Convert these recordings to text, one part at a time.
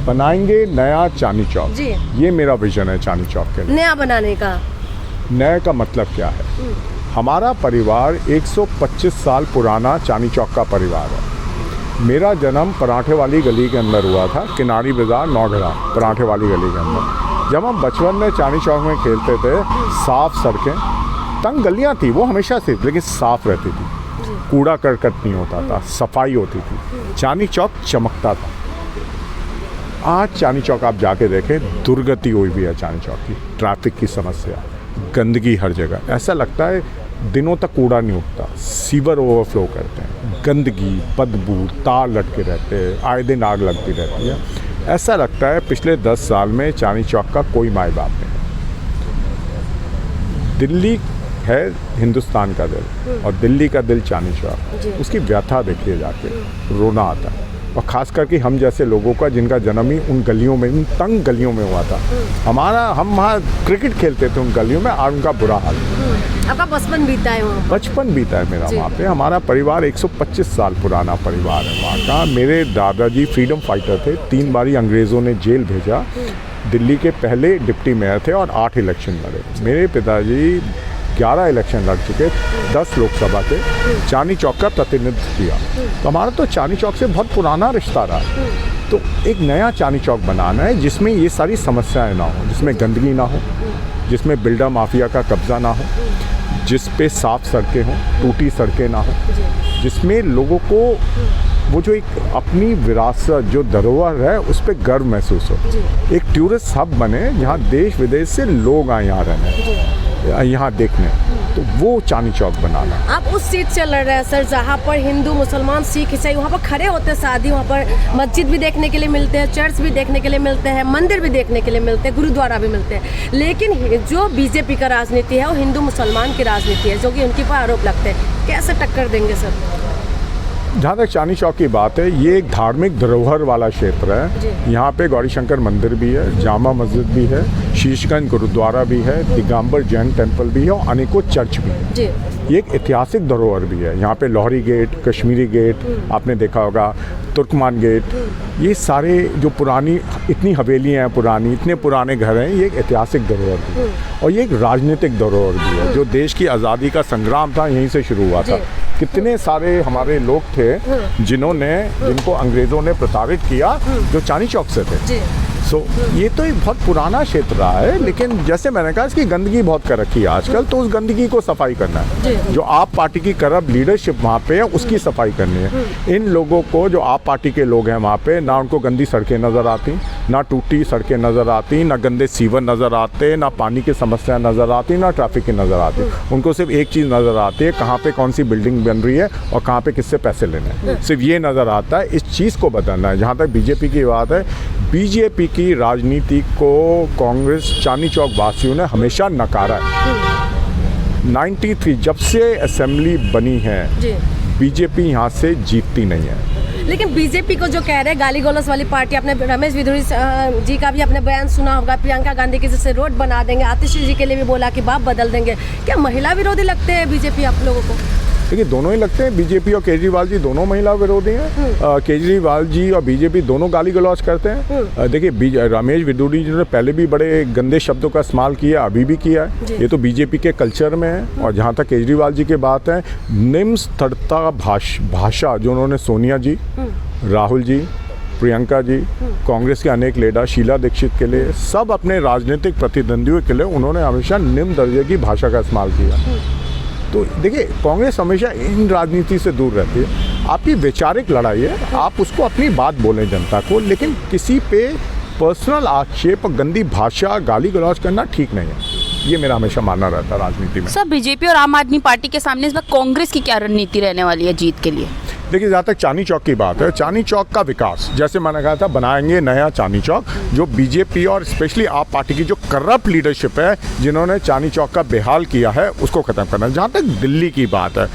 बनाएंगे नया चांदनी चौक जी। ये मेरा विजन है चांदनी चौक के लिए। नया बनाने का नए का मतलब क्या है? हमारा परिवार 125 साल पुराना चांदनी चौक का परिवार है। मेरा जन्म पराठे वाली गली के अंदर हुआ था, किनारी बाजार नौगढ़ा, पराठे वाली गली के अंदर। जब हम बचपन में चांदनी चौक में खेलते थे, साफ सड़कें, तंग गलियां थी वो हमेशा से, लेकिन साफ रहती थी, कूड़ा करकट नहीं होता था, सफाई होती थी, चांदनी चौक चमकता था। आज चांदनी चौक आप जाके देखें, दुर्गति हुई भी है चांदनी चौक की, ट्रैफिक की समस्या, गंदगी हर जगह। ऐसा लगता है दिनों तक कूड़ा नहीं उठता, सीवर ओवरफ्लो करते हैं, गंदगी, बदबू, तार लटके रहते हैं, आए दिन आग लगती रहती है। ऐसा लगता है पिछले 10 साल में चांदनी चौक का कोई माई बाप नहीं। दिल्ली है हिंदुस्तान का दिल, और दिल्ली का दिल चांदनी चौक। उसकी व्यथा देखिए जाके, रोना आता है। और ख़ास करके हम जैसे लोगों का, जिनका जन्म ही उन गलियों में, उन तंग गलियों में हुआ था। हम वहाँ क्रिकेट खेलते थे उन गलियों में, और उनका बुरा हाल। आपका बचपन बीता है वहाँ? बचपन बीता है मेरा वहाँ पे। हमारा परिवार 125 साल पुराना परिवार है वहाँ का। मेरे दादाजी फ्रीडम फाइटर थे, 3 बारी अंग्रेज़ों ने जेल भेजा। दिल्ली के पहले डिप्टी मेयर थे और 8 इलेक्शन लड़े। मेरे पिताजी 11 इलेक्शन लड़ चुके, 10 लोकसभा के, चांदनी चौक का प्रतिनिधित्व किया। तो हमारा तो चांदनी चौक से बहुत पुराना रिश्ता रहा है। तो एक नया चांदनी चौक बनाना है जिसमें ये सारी समस्याएं ना हो, जिसमें गंदगी ना हो, जिसमें बिल्डर माफिया का कब्जा ना हो, जिस पे साफ सड़कें हों, टूटी सड़कें ना हो, जिसमें लोगों को वो जो एक अपनी विरासत, जो धरोहर है, उस पर गर्व महसूस हो। एक टूरिस्ट हब बने जहाँ देश विदेश से लोग आए यहाँ रहने, यहाँ देखने। तो वो चांदनी चौक बनाना। आप उस सीट से लड़ रहे हैं सर जहाँ पर हिंदू, मुसलमान, सिख, ईसाई वहाँ पर खड़े होते हैं शादी, वहाँ पर मस्जिद भी देखने के लिए मिलते हैं, चर्च भी देखने के लिए मिलते हैं, मंदिर भी देखने के लिए मिलते हैं, गुरुद्वारा भी मिलते हैं। लेकिन जो बीजेपी का राजनीति है वो हिंदू मुसलमान की राजनीति है, जो कि उनके पर आरोप लगते हैं। कैसे टक्कर देंगे सर? जहाँ तक चांदनी चौक की बात है, ये एक धार्मिक धरोहर वाला क्षेत्र है। यहाँ पे गौरी शंकर मंदिर भी है, जामा मस्जिद भी है, शीशगंज गुरुद्वारा भी है, दिगंबर जैन टेम्पल भी है, और अनेकों चर्च भी है। ये एक ऐतिहासिक धरोहर भी है। यहाँ पे लाहौरी गेट, कश्मीरी गेट आपने देखा होगा, तुर्कमान गेट, ये सारे जो पुरानी इतनी हवेलियाँ हैं, पुरानी इतने पुराने घर हैं, ये एक ऐतिहासिक धरोहर भी है। और ये एक राजनीतिक धरोहर भी है। जो देश की आज़ादी का संग्राम था, यहीं से शुरू हुआ था। कितने सारे हमारे लोग थे जिनको अंग्रेज़ों ने प्रताड़ित किया, जो चांदनी चौक से थे। ये तो एक बहुत पुराना क्षेत्र रहा है, लेकिन जैसे मैंने कहा, इसकी गंदगी बहुत कर रखी है आजकल। तो उस गंदगी को सफाई करना है। जो आप पार्टी की करप्ट लीडरशिप वहाँ पे है, उसकी सफाई करनी है। इन लोगों को, जो आप पार्टी के लोग हैं वहाँ पे, ना उनको गंदी सड़कें नज़र आती, ना टूटी सड़कें नज़र आती, ना गंदे सीवर नज़र आते, ना पानी की समस्या नज़र आती, ना ट्रैफिक की नज़र आती। उनको सिर्फ एक चीज़ नज़र आती है, कहाँ पे कौन सी बिल्डिंग बन रही है और कहाँ पे किससे पैसे लेने हैं। सिर्फ ये नज़र आता है। इस चीज़ को बदलना है। जहाँ तक बीजेपी की बात है, बीजेपी की राजनीति को कांग्रेस, चांदनी चौक वासियों ने हमेशा नकारा है। 93 जब से असेंबली बनी है, बीजेपी यहाँ से जीतती नहीं है। लेकिन बीजेपी को जो कह रहे हैं गाली गलौज वाली पार्टी, आपने रमेश विधुरी जी का भी अपने बयान सुना होगा, प्रियंका गांधी की जैसे रोड बना देंगे, आतिशी जी के लिए भी बोला कि बाप बदल देंगे। क्या महिला विरोधी लगते हैं बीजेपी आप लोगों को? देखिए, दोनों ही लगते हैं। बीजेपी और केजरीवाल जी दोनों महिला विरोधी हैं। केजरीवाल जी और बीजेपी दोनों गाली गलौज करते हैं। देखिए, रमेश विधुरी जी ने पहले भी बड़े गंदे शब्दों का इस्तेमाल किया, अभी भी किया है। ये तो बीजेपी के कल्चर में है। और जहाँ तक केजरीवाल जी की बात है, निम्न स्तरता भाषा जो उन्होंने सोनिया जी, राहुल जी, प्रियंका जी, कांग्रेस के अनेक लीडर, शीला दीक्षित के लिए, सब अपने राजनीतिक प्रतिद्वंदियों के लिए उन्होंने हमेशा निम्न दर्जे की भाषा का इस्तेमाल किया। तो देखिए, कांग्रेस हमेशा इन राजनीति से दूर रहती है। आपकी वैचारिक लड़ाई है, आप उसको अपनी बात बोलें जनता को, लेकिन किसी पे पर्सनल आक्षेप, गंदी भाषा, गाली गलौज करना ठीक नहीं है। ये मेरा हमेशा मानना रहता है राजनीति में। सर, बीजेपी और आम आदमी पार्टी के सामने इस बार कांग्रेस की क्या रणनीति रहने वाली है जीत के लिए? देखिए, जहाँ तक चांदनी चौक की बात है, चांदनी चौक का विकास, जैसे मैंने कहा था, बनाएंगे नया चांदनी चौक। जो बीजेपी और स्पेशली आप पार्टी की जो करप्ट लीडरशिप है, जिन्होंने चांदनी चौक का बेहाल किया है, उसको ख़त्म करना है। जहाँ तक दिल्ली की बात है,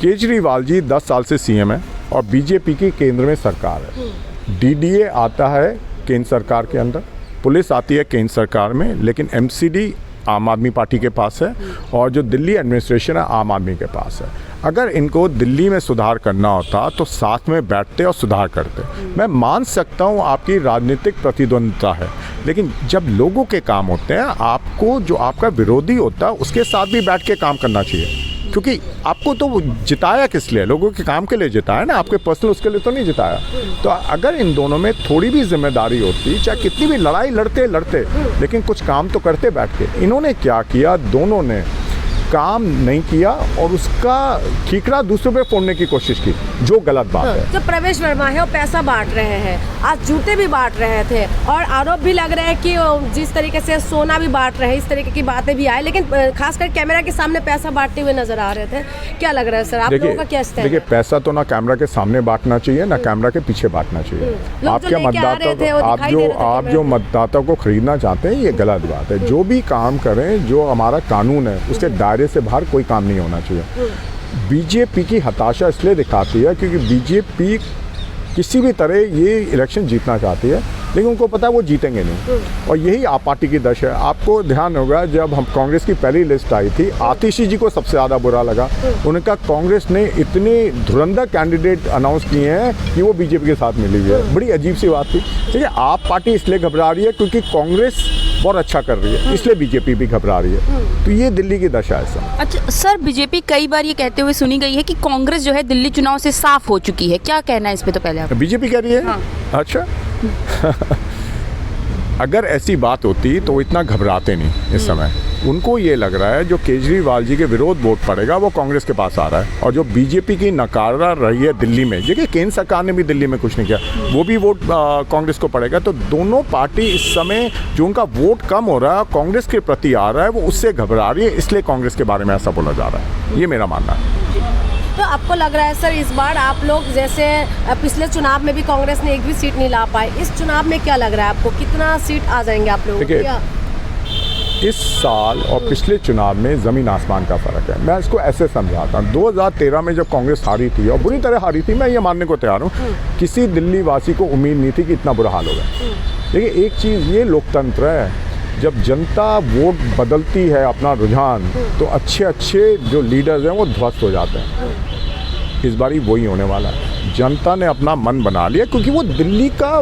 केजरीवाल जी 10 साल से सीएम है और बीजेपी की केंद्र में सरकार है। डीडीए आता है केंद्र सरकार के अंदर, पुलिस आती है केंद्र सरकार में, लेकिन एमसीडी आम आदमी पार्टी के पास है और जो दिल्ली एडमिनिस्ट्रेशन है आम आदमी के पास है। अगर इनको दिल्ली में सुधार करना होता तो साथ में बैठते और सुधार करते। मैं मान सकता हूँ आपकी राजनीतिक प्रतिद्वंद्विता है, लेकिन जब लोगों के काम होते हैं आपको जो आपका विरोधी होता है उसके साथ भी बैठ के काम करना चाहिए, क्योंकि आपको तो जिताया किस लिए, लोगों के काम के लिए जिताया ना, आपके पर्सनल उसके लिए तो नहीं जिताया। तो अगर इन दोनों में थोड़ी भी जिम्मेदारी होती, चाहे कितनी भी लड़ाई लड़ते लेकिन कुछ काम तो करते बैठ के। इन्होंने क्या किया, दोनों ने काम नहीं किया और उसका ठीकरा दूसरों पे फोड़ने की कोशिश की, जो गलत बात है। जो प्रवेश वर्मा है वो पैसा बांट रहे हैं, आज जूते भी बांट रहे थे और आरोप भी लग रहे हैं कि जिस तरीके से सोना भी बांट रहे हैं, इस तरीके की बातें भी आई, लेकिन खासकर कैमरा के सामने पैसा बांटते हुए नजर आ रहे थे। क्या लग रहा है सर, आप लोगों का क्या स्टैंड है? देखिए, पैसा तो ना कैमरा के सामने बांटना चाहिए ना कैमरा के पीछे बांटना चाहिए। आपके मतदाता आप जो मतदाता को खरीदना चाहते हैं ये गलत बात है। जो भी काम करें, जो हमारा कानून है उसके दायरे से बाहर कोई काम नहीं होना चाहिए। बीजेपी की हताशा इसलिए दिखाती है क्योंकि बीजेपी किसी भी तरह ये इलेक्शन जीतना चाहती है, लेकिन उनको पता है वो जीतेंगे नहीं, और यही आप पार्टी की दशा है। आपको ध्यान होगा जब हम कांग्रेस की पहली लिस्ट आई थी, आतिशी जी को सबसे ज़्यादा बुरा लगा। उन्होंने कहा कांग्रेस ने इतने धुरंधर कैंडिडेट अनाउंस किए हैं कि वो बीजेपी के साथ मिली हुई है। बड़ी अजीब सी बात थी। ठीक है, आप पार्टी इसलिए घबरा रही है क्योंकि कांग्रेस बहुत अच्छा कर रही है, इसलिए बीजेपी भी घबरा रही है। तो ये दिल्ली की दशा है सर। अच्छा सर, बीजेपी कई बार ये कहते हुए सुनी गई है कि कांग्रेस जो है दिल्ली चुनाव से साफ हो चुकी है, क्या कहना है इस पे? तो पहले आप बीजेपी कह रही है। हाँ। अच्छा अगर ऐसी बात होती तो इतना घबराते नहीं इस समय। उनको ये लग रहा है जो केजरीवाल जी के विरोध वोट पड़ेगा वो कांग्रेस के पास आ रहा है, और जो बीजेपी की नकारा रही है दिल्ली में, देखिए केंद्र सरकार ने भी दिल्ली में कुछ नहीं किया, वो भी वोट कांग्रेस को पड़ेगा। तो दोनों पार्टी इस समय जो उनका वोट कम हो रहा है कांग्रेस के प्रति आ रहा है, वो उससे घबरा रही है, इसलिए कांग्रेस के बारे में ऐसा बोला जा रहा है। ये मेरा मानना है। तो आपको लग रहा है सर इस बार आप लोग जैसे पिछले चुनाव में भी कांग्रेस ने एक भी सीट नहीं ला पाई, इस चुनाव में क्या लग रहा है आपको, कितना सीट आ जाएंगे आप लोग? देखिए, इस साल और पिछले चुनाव में ज़मीन आसमान का फ़र्क है। मैं इसको ऐसे समझाता हूँ, 2013 में जब कांग्रेस हारी थी और बुरी तरह हारी थी, मैं ये मानने को तैयार हूँ, किसी दिल्ली वासी को उम्मीद नहीं थी कि इतना बुरा हाल होगा। देखिए, एक चीज़ ये लोकतंत्र है, जब जनता वोट बदलती है अपना रुझान, तो अच्छे अच्छे जो लीडर्स हैं वो ध्वस्त हो जाते हैं। इस बारी वही होने वाला है। जनता ने अपना मन बना लिया क्योंकि वो दिल्ली का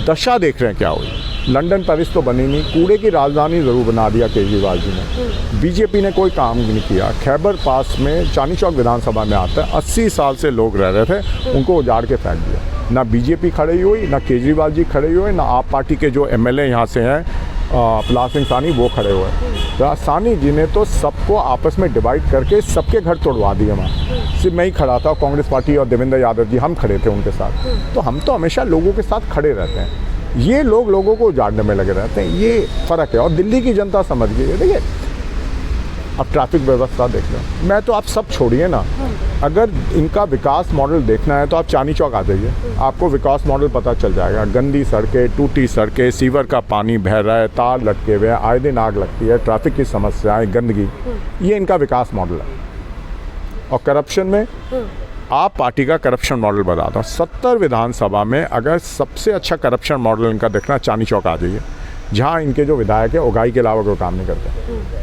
दशा देख रहे हैं क्या हुई। लंदन पेरिस तो बनी नहीं, कूड़े की राजधानी ज़रूर बना दिया केजरीवाल जी ने। बीजेपी ने कोई काम नहीं किया। खैबर पास में चांदनी चौक विधानसभा में आता है, 80 साल से लोग रह रहे थे, उनको उजाड़ के फेंक दिया। ना बीजेपी खड़ी हुई, ना केजरीवाल जी खड़े हुए, ना आप पार्टी के जो एमएलए यहाँ से हैं प्रहलाद सिंह सानी वो खड़े हुए। प्रहलाद सानी जी ने तो सबको आपस में डिवाइड करके सबके घर तोड़वा दिए। वहाँ सिर्फ मैं ही खड़ा था, कांग्रेस पार्टी और देवेंद्र यादव जी हम खड़े थे उनके साथ। तो हम तो हमेशा लोगों के साथ खड़े रहते हैं, ये लोग लोगों को उजाड़ने में लगे रहते हैं, ये फ़र्क है। और दिल्ली की जनता समझ गई है। देखिए, अब ट्रैफिक व्यवस्था देख लो, मैं तो आप सब छोड़िए ना, अगर इनका विकास मॉडल देखना है तो आप चांदनी चौक आ जाइए, आपको विकास मॉडल पता चल जाएगा। गंदी सड़कें, टूटी सड़कें, सीवर का पानी बह रहा है, तार लटके हुए हैं, आए दिन आग लगती है, ट्रैफिक की समस्याएं, गंदगी, ये इनका विकास मॉडल है। और करप्शन में आप पार्टी का करप्शन मॉडल बताता हूँ। 70 विधानसभा में अगर सबसे अच्छा करप्शन मॉडल इनका देखना, चांदनी चौक आ जाइए, जहाँ इनके जो विधायक है उगाई के अलावा कोई काम नहीं करते।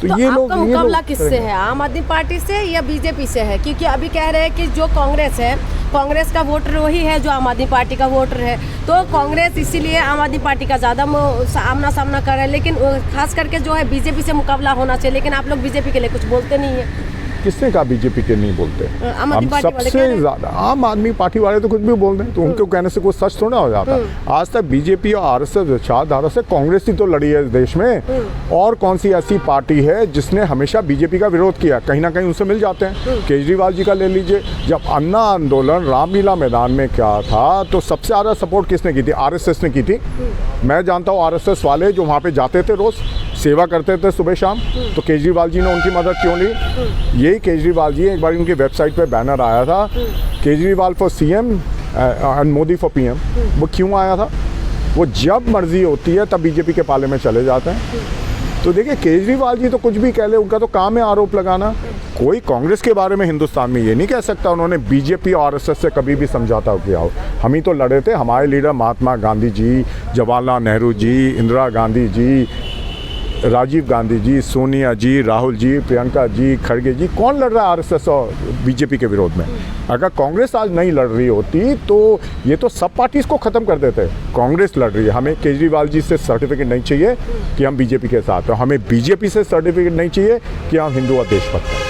तो आपका मुकाबला किससे है, आम आदमी पार्टी से या बीजेपी से है? क्योंकि अभी कह रहे हैं कि जो कांग्रेस है, कांग्रेस का वोटर वही है जो आम आदमी पार्टी का वोटर है, तो कांग्रेस इसीलिए आम आदमी पार्टी का ज़्यादा आमना सामना कर रहा है, लेकिन खास करके जो है बीजेपी से मुकाबला होना चाहिए। लेकिन आप लोग बीजेपी के लिए कुछ बोलते नहीं है। किसने कहा बीजेपी के नहीं बोलते? हम सबसे ज़्यादा आम आदमी पार्टी वाले तो कुछ भी बोल रहे हैं, तो उनको कहने से कोई सच थोड़ा हो जाता है। आज तक बीजेपी और आरएसएस विचारधारा से कांग्रेस ही तो लड़ी है इस देश में, और कौन सी ऐसी पार्टी है जिसने हमेशा बीजेपी का विरोध किया? कहीं ना कहीं उनसे मिल जाते हैं। केजरीवाल जी का ले लीजिए, जब अन्ना आंदोलन रामलीला मैदान में क्या था, तो सबसे ज़्यादा सपोर्ट किसने की थी? आरएसएस ने की थी। मैं जानता हूँ आरएसएस वाले जो वहाँ पे जाते थे, रोज़ सेवा करते थे सुबह शाम, तो केजरीवाल जी ने उनकी मदद क्यों ली? यही केजरीवाल जी, एक बार उनकी वेबसाइट पे बैनर आया था, Kejriwal for CM and Modi for PM. वो क्यों आया था? वो जब मर्जी होती है तब बीजेपी के पाले में चले जाते हैं। तो देखिए, केजरीवाल जी तो कुछ भी कह ले, उनका तो काम है आरोप लगाना। कोई कांग्रेस के बारे में हिंदुस्तान में ये नहीं कह सकता उन्होंने बीजेपी और आरएसएस से कभी भी समझौता किया हो। हम ही तो लड़े थे, हमारे लीडर महात्मा गांधी जी, जवाहरलाल नेहरू जी, इंदिरा गांधी जी, राजीव गांधी जी, सोनिया जी, राहुल जी, प्रियंका जी, खड़गे जी, कौन लड़ रहा है आरएसएस और बीजेपी के विरोध में? अगर कांग्रेस आज नहीं लड़ रही होती तो ये तो सब पार्टीज को ख़त्म कर देते। कांग्रेस लड़ रही है। हमें केजरीवाल जी से सर्टिफिकेट नहीं चाहिए कि हम बीजेपी के साथ हैं, हमें बीजेपी से सर्टिफिकेट नहीं चाहिए कि हम हिंदू और देशभक्त हैं।